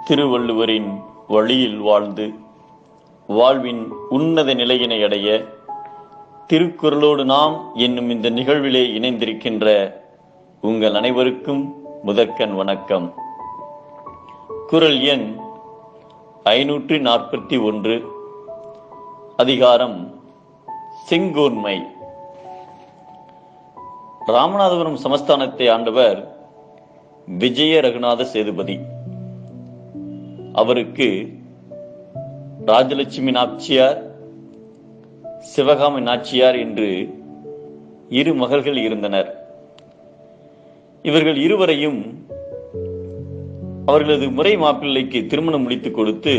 திருவள்ளுவரின் வழியில் வாழ்ந்து வாழ்வின் உன்னத நிலையினை அடைய திருக்குறளோடு நாம் என்னும் இந்த நிகழ்விலே இணைந்திருக்கின்ற உங்கள் அனைவருக்கும் முதற்கண் வணக்கம். குறள் எண் 541, அதிகாரம் செங்கோன்மை. ராமநாதபுரம் சமஸ்தானத்தை ஆண்டவர் விஜய ரகுநாத சேதுபதி. அவருக்கு ராஜலட்சுமி நாச்சியார், சிவகாமி நாச்சியார் என்று இரு மகள்கள் இருந்தனர். இவர்கள் இருவரையும் அவர்களது முறை மாப்பிள்ளைக்கு திருமணம் முடித்துக் கொடுத்து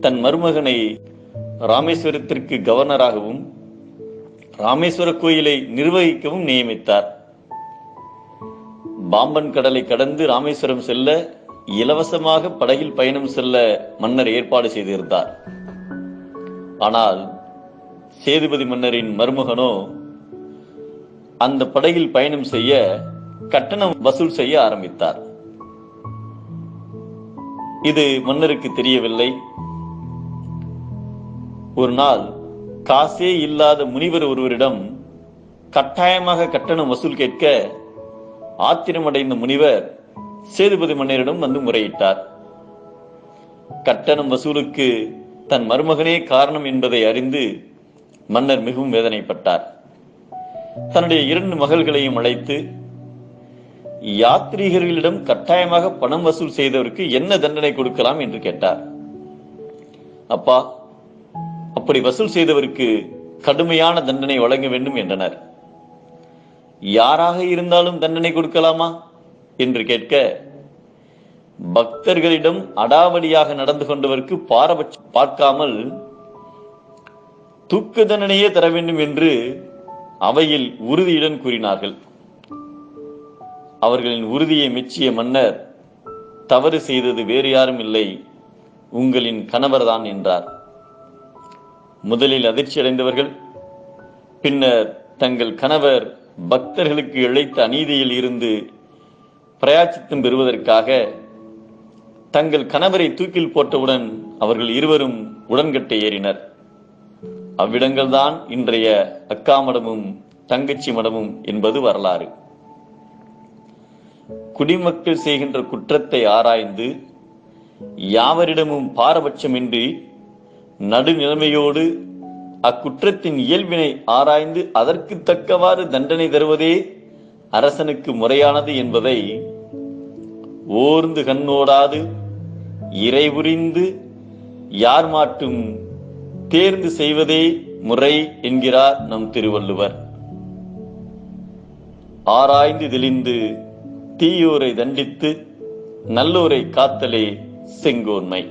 தன் மருமகனை ராமேஸ்வரத்திற்கு கவர்னராகவும் ராமேஸ்வர கோயிலை நிர்வகிக்கவும் நியமித்தார். பாம்பன் கடலை கடந்து ராமேஸ்வரம் செல்ல இலவசமாக படகில் பயணம் செல்ல மன்னர் ஏற்பாடு செய்திருந்தார். ஆனால் சேதுபதி மன்னரின் மருமகனோ அந்த படகில் பயணம் செய்ய கட்டணம் வசூல் செய்ய ஆரம்பித்தார். இது மன்னருக்கு தெரியவில்லை. ஒரு நாள் காசே இல்லாத முனிவர் ஒருவரிடம் கட்டாயமாக கட்டணம் வசூல் கேட்க ஆத்திரமடைந்த முனிவர் சேதுபதி மன்னரிடம் வந்து முறையிட்டார். கட்டணம் வசூலுக்கு தன் மருமகனே காரணம் என்பதை அறிந்து மன்னர் மிகவும் வேதனைப்பட்டார். தன்னுடைய 2 மகள்களையும் அழைத்து, யாத்ரீகர்களிடம் கட்டாயமாக பணம் வசூல் செய்தவருக்கு என்ன தண்டனை கொடுக்கலாம் என்று கேட்டார். அப்பா, அப்படி வசூல் செய்தவருக்கு கடுமையான தண்டனை வழங்க வேண்டும் என்றனர். யாராக இருந்தாலும் தண்டனை கொடுக்கலாமா என்று கேட்க, பக்தர்களிடம் அடாவடியாக நடந்து கொண்டவருக்கு பாரபட்சம் பார்க்காமல் தூக்கு தண்டனையே தர வேண்டும் என்று அவையில் உறுதியுடன் கூறினார்கள். அவர்களின் உறுதியை மெச்சிய மன்னர், தவறு செய்தது வேறு யாரும் இல்லை, உங்களின் கணவர்தான் என்றார். முதலில் அதிர்ச்சி அடைந்தவர்கள் பின்னர் தங்கள் கணவர் பக்தர்களுக்கு இழைத்த அநீதியில் இருந்து பிரயாச்சித்தம் பெறுவதற்காக தங்கள் கணவரை தூக்கில் போட்டவுடன் அவர்கள் இருவரும் உடன்கட்டை ஏறினர். அவ்விடங்கள்தான் இன்றைய அக்கா மடமும் தங்கச்சி மடமும் என்பது வரலாறு. குடிமக்கள் செய்கின்ற குற்றத்தை ஆராய்ந்து யாவரிடமும் பாரபட்சமின்றி நடுநிலைமையோடு அக்குற்றத்தின் இயல்பினை ஆராய்ந்து அதற்கு தக்கவாறு தண்டனை தருவதே அரசனுக்கு முறையானது என்பதை ஓர்ந்து கண்ணோடாது இறை புரிந்து யார் மாட்டும் தேர்ந்து செய்வதே முறை என்கிறார் நம் திருவள்ளுவர். ஆராய்ந்து தெளிந்து தீயோரை தண்டித்து நல்லோரை காத்தலே செங்கோன்மை.